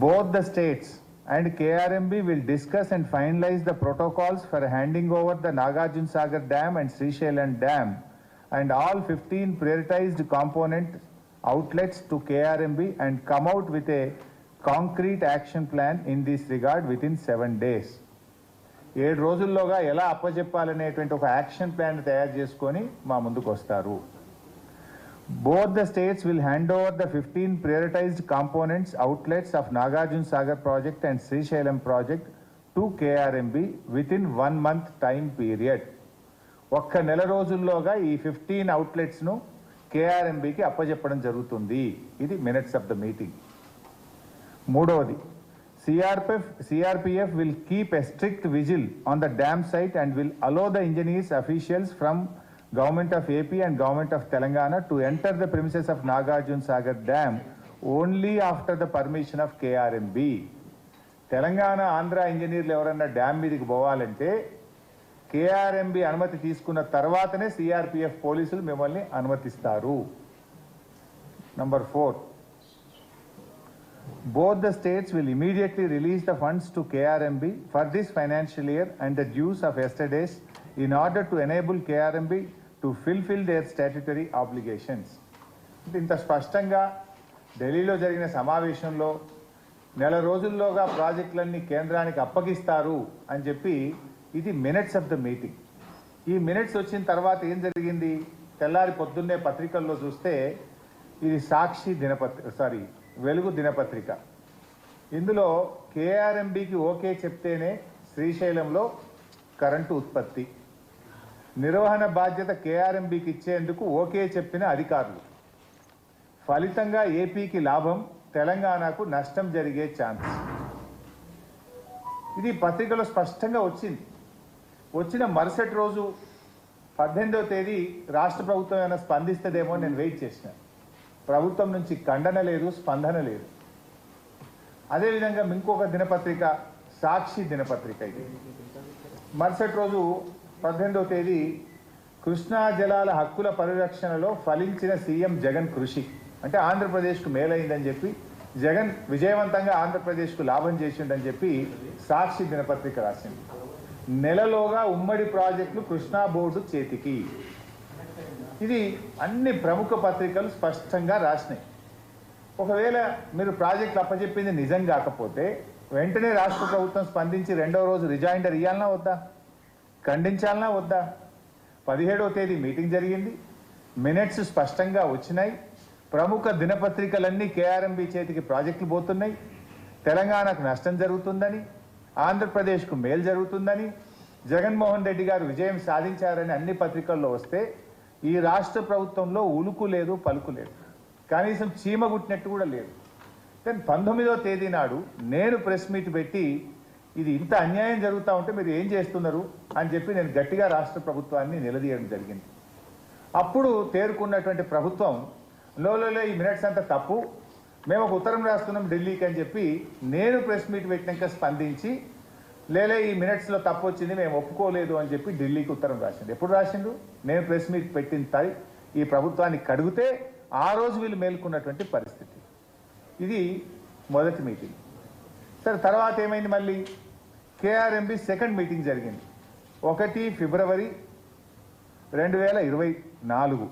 both the states and KRMB will discuss and finalize the protocols for handing over the Nagarjuna Sagar Dam and Srisailam Dam and all 15 prioritized component outlets to KRMB and come out with a concrete action plan in this regard within 7 days. 7 రోజుల్లోగా ఎలా అప్పచెప్పాలనేటువంటి ఒక action plan తయారు చేసుకొని మా ముందుకు వస్తారు. Both the states will hand over the 15 prioritized components outlets of Nagarjuna Sagar project and Srisailam project to KRMB within 1 month time period. ఒక్క నెల రోజుల్లోగా ఈ 15 outlets ను KRMBకి అప్పచెప్పడం జరుగుతుంది. ఇది మినిట్స్ ఆఫ్ ద మీటింగ్. మూడవది, CRPF will keep a strict vigil on the dam site and will allow the engineers officials from Government of AP and Government of Telangana to enter the premises of Nagarjuna Sagar Dam only after the permission of KRMB. Telangana Andhra engineers ఎవరన్నా dam మీదకి పోవాలంటే KRMB అనుమతి తీసుకున్న తర్వాతనే CRPF పోలీసులు మిమ్మల్ని అనుమతిస్తారు. Number 4, both the states will immediately release the funds to KRMB for this financial year and the dues of yesterday's in order to enable KRMB to fulfill their statutory obligations. ఇంత స్పష్టంగా ఢిల్లీలో జరిగిన సమావేశంలో నెల రోజుల్లోగా ప్రాజెక్టులన్నీ కేంద్రానికి అప్పగిస్తారు అని చెప్పి ఇది మినిట్స్ ఆఫ్ ద మీటింగ్. ఈ మినిట్స్ వచ్చిన తర్వాత ఏం జరిగింది? తెల్లారి పొద్దున్నే పత్రికల్లో చూస్తే ఇది సాక్షి వెలుగు దినపత్రిక. ఇందులో KRMBకి ఓకే చెప్తేనే శ్రీశైలంలో కరెంటు ఉత్పత్తి, నిర్వహణ బాధ్యత KRMBకి ఇచ్చేందుకు ఓకే చెప్పిన అధికారులు, ఫలితంగా ఏపీకి లాభం, తెలంగాణకు నష్టం జరిగే ఛాన్స్. ఇది పత్రికలో స్పష్టంగా వచ్చింది. వచ్చిన మరుసటి రోజు 18వ తేదీ రాష్ట్ర ప్రభుత్వం ఏమైనా స్పందిస్తుందేమో నేను వెయిట్ చేసిన. ప్రభుత్వం నుంచి ఖండన లేదు, స్పందన లేదు. అదేవిధంగా ఇంకొక దినపత్రిక సాక్షి దినపత్రిక, ఇది మరుసటి రోజు 18వ తేదీ కృష్ణా జలాల హక్కుల పరిరక్షణలో ఫలించిన సీఎం జగన్ కృషి, అంటే ఆంధ్రప్రదేశ్కు మేలైందని చెప్పి జగన్ విజయవంతంగా ఆంధ్రప్రదేశ్కు లాభం చేసిండని చెప్పి సాక్షి దినపత్రిక రాసింది. నెలలోగా ఉమ్మడి ప్రాజెక్టులు కృష్ణా బోర్డు చేతికి. ఇది అన్ని ప్రముఖ పత్రికలు స్పష్టంగా రాసినాయి. ఒకవేళ మీరు ప్రాజెక్టులు అప్పచెప్పింది నిజం కాకపోతే వెంటనే రాష్ట్ర ప్రభుత్వం స్పందించి 2వ రోజు రిజైండర్ ఇవ్వాలన్నా వద్దా, ఖండించాలన్నా వద్దా? 17వ తేదీ మీటింగ్ జరిగింది, మినిట్స్ స్పష్టంగా వచ్చినాయి. ప్రముఖ దినపత్రికలన్నీ KRMB చేతికి ప్రాజెక్టులు పోతున్నాయి, తెలంగాణకు నష్టం జరుగుతుందని, ఆంధ్రప్రదేశ్కు మేలు జరుగుతుందని, జగన్మోహన్ రెడ్డి గారు విజయం సాధించారని అన్ని పత్రికల్లో వస్తే ఈ రాష్ట్ర ప్రభుత్వంలో ఉలుకు లేదు, పలుకు లేదు, కనీసం చీమ గుట్టినట్టు కూడా లేదు. కానీ 19వ తేదీ నాడు నేను ప్రెస్ మీట్ పెట్టి ఇది ఇంత అన్యాయం జరుగుతూ ఉంటే మీరు ఏం చేస్తున్నారు అని చెప్పి నేను గట్టిగా రాష్ట్ర ప్రభుత్వాన్ని నిలదీయడం జరిగింది. అప్పుడు తేరుకున్నటువంటి ప్రభుత్వం లోలో ఈ మినిట్స్ అంతా తప్పు, మేము ఒక ఉత్తరం రాస్తున్నాం ఢిల్లీకి అని చెప్పి నేను ప్రెస్ మీట్ పెట్టినాక స్పందించి లేలే ఈ మినిట్స్లో తప్పు వచ్చింది, మేము ఒప్పుకోలేదు అని చెప్పి ఢిల్లీకి ఉత్తరం రాసిండు. ఎప్పుడు రాసిండు? నేను ప్రెస్ మీట్ పెట్టిన ఈ ప్రభుత్వాన్ని కడిగితే ఆ రోజు వీళ్ళు మేల్కొన్నటువంటి పరిస్థితి. ఇది మొదటి మీటింగ్. సరే, తర్వాత ఏమైంది? మళ్ళీ KRMB సెకండ్ మీటింగ్ జరిగింది 1 ఫిబ్రవరి 2024.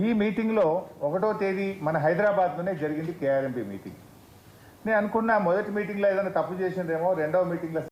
ఈ మీటింగ్లో 1వ తేదీ మన హైదరాబాద్లోనే జరిగింది KRMB మీటింగ్. నేను అనుకున్నా మొదటి మీటింగ్లో ఏదైనా తప్పు చేసిందేమో, 2వ మీటింగ్లో